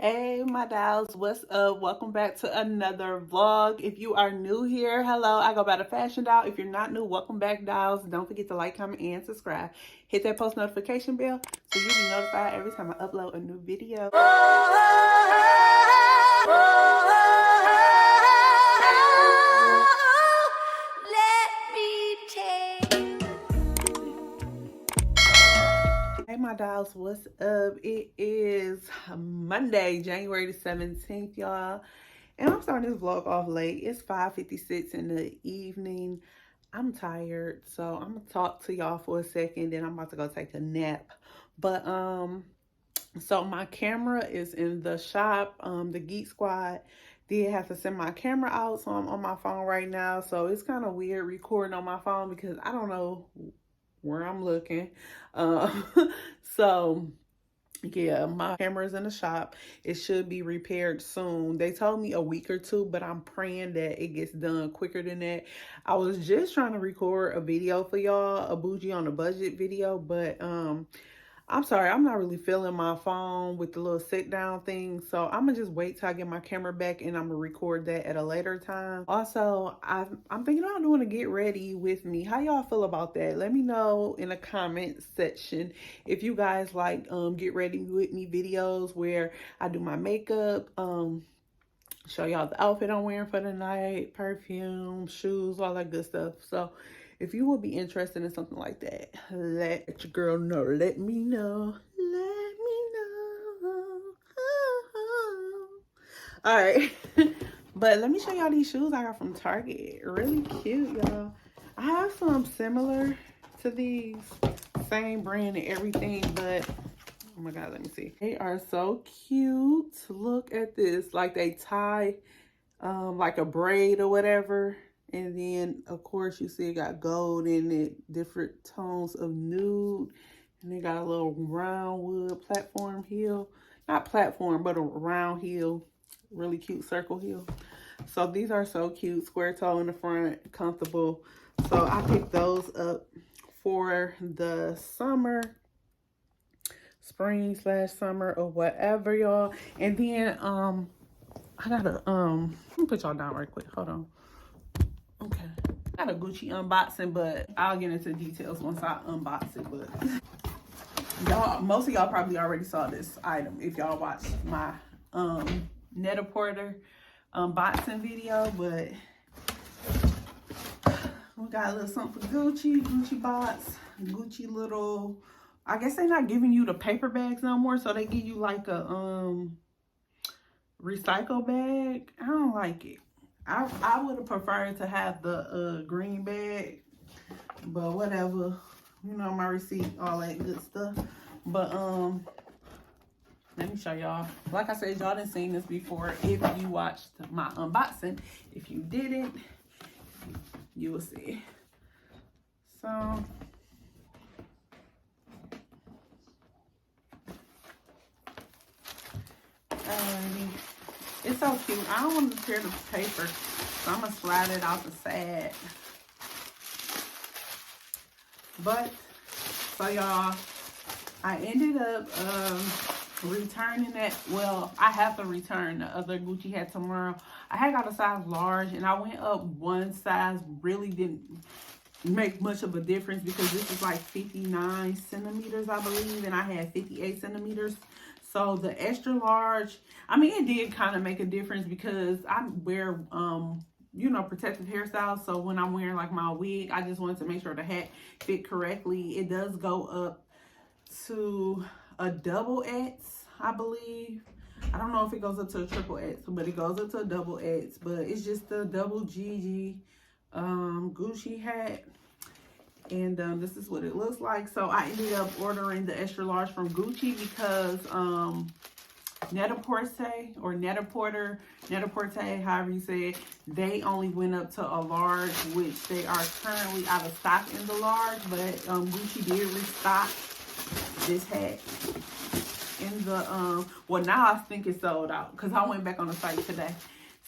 Hey, my dolls, what's up? Welcome back to another vlog. If you are new here, hello, I go by the Fashion Doll. If you're not new, welcome back, dolls. Don't forget to like, comment, and subscribe. Hit that post notification bell so you'll be notified every time I upload a new video. Hey, my dolls, what's up? It is Monday, January the 17th, y'all. And I'm starting this vlog off late. It's 5:56 in the evening. I'm tired, so I'm gonna talk to y'all for a second, then I'm about to go take a nap. But so my camera is in the shop. The Geek Squad did have to send my camera out, so I'm on my phone right now. So it's kind of weird recording on my phone because I don't know where I'm looking. So yeah, my camera's in the shop. It should be repaired soon. They told me a week or two, but I'm praying that it gets done quicker than that. I was just trying to record a video for y'all, a bougie on a budget video, but I'm sorry, I'm not really feeling my phone with the little sit down thing. So I'm gonna just wait till I get my camera back and I'm gonna record that at a later time. Also, I'm thinking about doing a get ready with me. How y'all feel about that? Let me know in the comment section if you guys like get ready with me videos where I do my makeup, show y'all the outfit I'm wearing for the night, perfume, shoes, all that good stuff. So if you will be interested in something like that, let your girl know. Let me know. Let me know. All right. But let me show y'all these shoes I got from Target. Really cute, y'all. I have some similar to these. Same brand and everything, but oh my God, let me see. They are so cute. Look at this. Like they tie like a braid or whatever. And then, of course, you see it got gold in it, different tones of nude. And they got a little round wood platform heel. Not platform, but a round heel. Really cute circle heel. So these are so cute. Square toe in the front, comfortable. So I picked those up for the summer, spring / summer or whatever, y'all. And then, I gotta, let me put y'all down right quick. Hold on. Okay. Got a Gucci unboxing, but I'll get into details once I unbox it. But y'all, most of y'all probably already saw this item if y'all watched my Net-a-Porter unboxing video. But we got a little something for Gucci box, Gucci little. I guess they're not giving you the paper bags no more, so they give you like a recycle bag. I don't like it. I would have preferred to have the green bag, but whatever. You know, my receipt, all that good stuff. But let me show y'all. Like I said, y'all done seen this before if you watched my unboxing. If you didn't, you will see. So it's so cute. I don't want to tear the paper, so I'm gonna slide it out the side. But so y'all, I ended up returning that. Well, I have to return the other Gucci hat tomorrow. I had got a size large and I went up one size. Really didn't make much of a difference because this is like 59 centimeters, I believe, and I had 58 centimeters. So the extra large, I mean, it did kind of make a difference because I wear, you know, protective hairstyles. So when I'm wearing like my wig, I just wanted to make sure the hat fit correctly. It does go up to a double X, I believe. I don't know if it goes up to a triple X, but it goes up to a double X. But it's just a double GG Gucci hat. And this is what it looks like. So I ended up ordering the extra large from Gucci because Net-a-Porter or Net-a-Porter, however you say it, they only went up to a large, which they are currently out of stock in the large. But Gucci did restock this hat in the well, now I think it's sold out because I went back on the site today.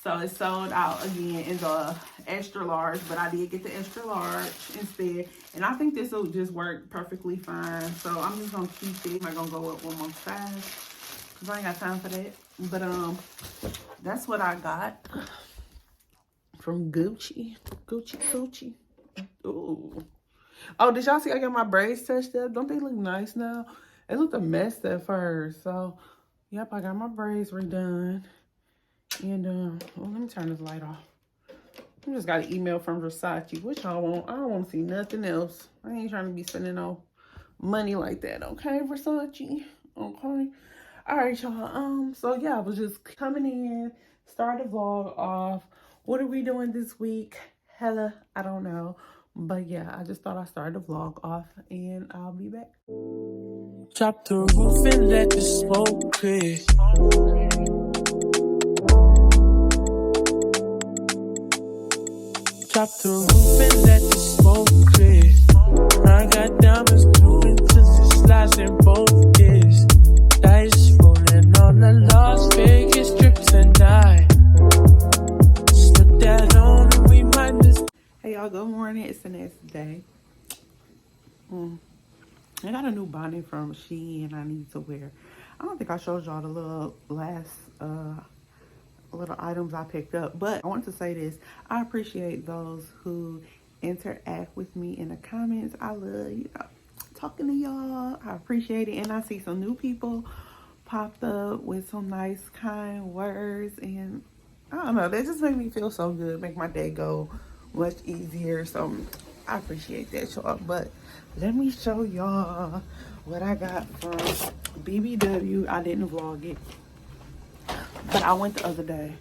So it's sold out again in the extra large, but I did get the extra large instead. And I think this will just work perfectly fine. So I'm just going to keep it. I'm not going to go up one more size because I ain't got time for that. But that's what I got from Gucci. Gucci. Ooh. Oh, did y'all see I got my braids touched up? Don't they look nice now? It looked a mess at first. So, yep, I got my braids redone. And, well, let me turn this light off. I just got an email from Versace. What y'all want? I don't want to see nothing else. I ain't trying to be spending no money like that, okay, Versace? Okay. All right, y'all. So, yeah, I was just coming in, start the vlog off. What are we doing this week? Hella, I don't know. But yeah, I just thought I'd start the vlog off and I'll be back. Drop the roof and let the smoke clear. Drop the roof and let the smoke clear. I got diamonds gluing to the slides in both ears. Dice rolling on the Las Vegas strip tonight. Slip that on and we might miss. Hey y'all, good morning. It's the next day. I got a new bonnet from Chillin I need to wear. I don't think I showed y'all the little last little items I picked up, but I want to say this. I appreciate those who interact with me in the comments. I love, talking to y'all. I appreciate it. And I see some new people popped up with some nice, kind words. And I don't know, that just made me feel so good. Make my day go much easier. So I appreciate that, y'all. But let me show y'all what I got from BBW. I didn't vlog it, but I went the other day.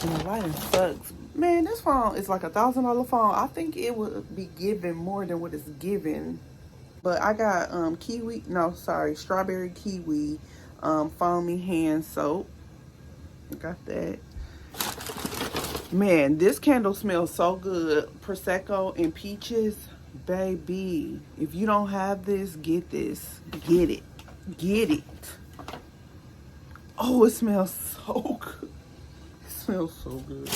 And the lighting sucks. Man, this phone is like $1,000 phone. I think it would be given more than what it's given. But I got strawberry kiwi foamy hand soap. Got that. Man, this candle smells so good. Prosecco and peaches. Baby, if you don't have this, get this. Get it. Get it. Oh, it smells so good. It smells so good.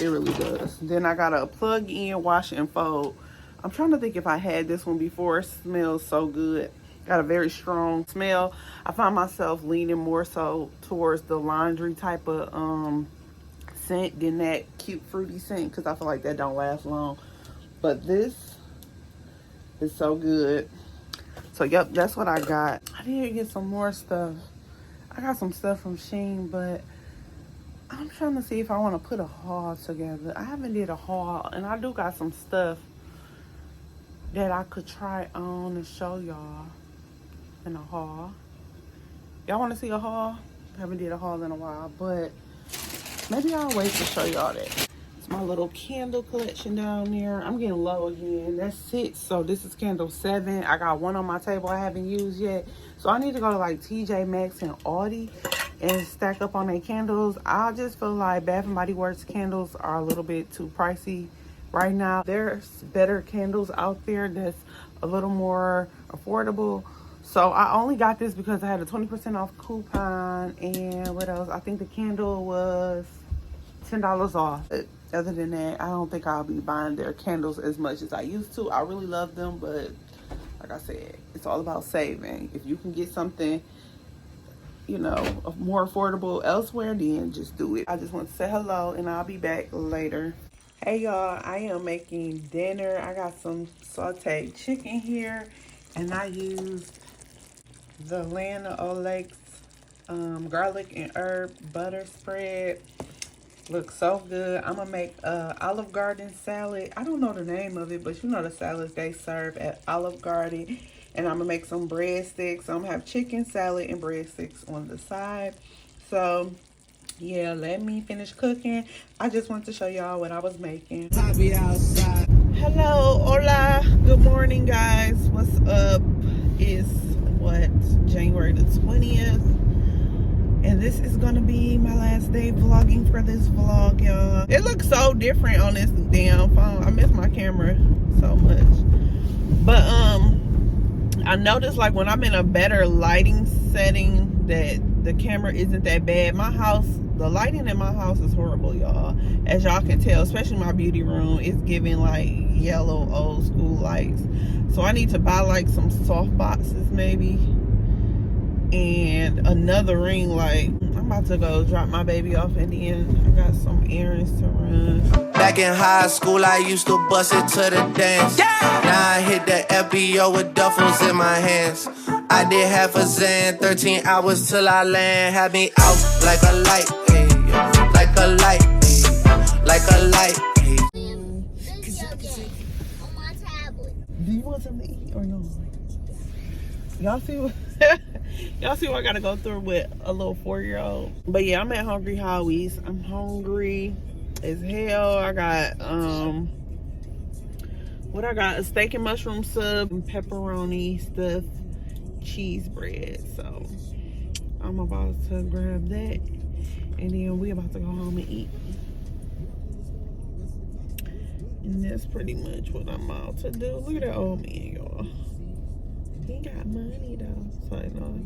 It really does. Then I got a plug-in wash and fold. I'm trying to think if I had this one before. It smells so good. Got a very strong smell. I find myself leaning more so towards the laundry type of scent than that cute fruity scent, because I feel like that don't last long. But this is so good. So yep, that's what I got. I need to get some more stuff. I got some stuff from Shein, but I'm trying to see if I want to put a haul together. I haven't did a haul, and I do got some stuff that I could try on and show y'all in a haul. Y'all want to see a haul? Haven't did a haul in a while, but maybe I'll wait to show y'all that. It's my little candle collection down there. I'm getting low again. That's 6, so this is candle 7. I got one on my table I haven't used yet. So I need to go to like TJ Maxx and Aldi and stack up on their candles. I just feel like Bath and Body Works candles are a little bit too pricey right now. There's better candles out there that's a little more affordable. So I only got this because I had a 20% off coupon. And what else? I think the candle was $10 off. Other than that, I don't think I'll be buying their candles as much as I used to. I really love them, but like I said, it's all about saving. If you can get something, more affordable elsewhere, then just do it. I just want to say hello, and I'll be back later. Hey y'all, I am making dinner. I got some sauteed chicken here, and I used the Lana Olex garlic and herb butter spread. Looks so good. I'm gonna make Olive Garden salad. I don't know the name of it, but you know the salads they serve at Olive Garden. And I'm gonna make some breadsticks. So I'm gonna have chicken salad and breadsticks on the side. So yeah, let me finish cooking. I just want to show y'all what I was making. Hello, hola, good morning guys. What's up? It's January the 20th. And this is gonna be my last day vlogging for this vlog, y'all. It looks so different on this damn phone. I miss my camera so much. But I noticed like when I'm in a better lighting setting that the camera isn't that bad. The lighting in my house is horrible, y'all. As y'all can tell, especially my beauty room, it's giving like yellow old school lights. So I need to buy like some soft boxes maybe. And another ring light. I about to go drop my baby off and then I got some errands to run. Back in high school, I used to bust it to the dance. Yeah! Now I hit the FBO with duffels in my hands. I did half a Zan, 13 hours till I land. Had me out like a light, hey, like a light, hey, like a light. Hey. Do you want something to eat or no? Y'all see what y'all see what I gotta go through with a little 4-year-old. But yeah, I'm at Hungry Howie's. I'm hungry as hell. I got what I got, a steak and mushroom sub, and pepperoni stuffed cheese bread. So I'm about to grab that and then we about to go home and eat. And that's pretty much what I'm about to do. Look at that old man, y'all. He got money though. So no.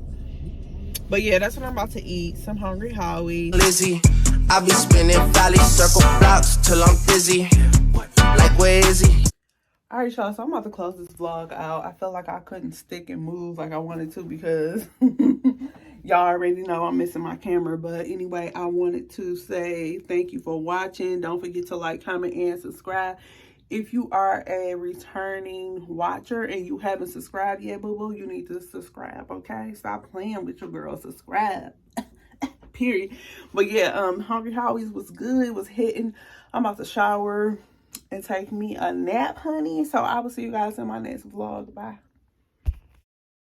But yeah, that's what I'm about to eat. Some Hungry Howie. Lizzie, I be spinning valley circle blocks till I'm dizzy. Like where is he? Alright, y'all, so I'm about to close this vlog out. I felt like I couldn't stick and move like I wanted to because y'all already know I'm missing my camera. But anyway, I wanted to say thank you for watching. Don't forget to like, comment, and subscribe. If you are a returning watcher and you haven't subscribed yet, boo-boo, you need to subscribe, okay? Stop playing with your girl. Subscribe. Period. But yeah, Hungry Howie's was good. Was hitting. I'm about to shower and take me a nap, honey. So I will see you guys in my next vlog. Bye.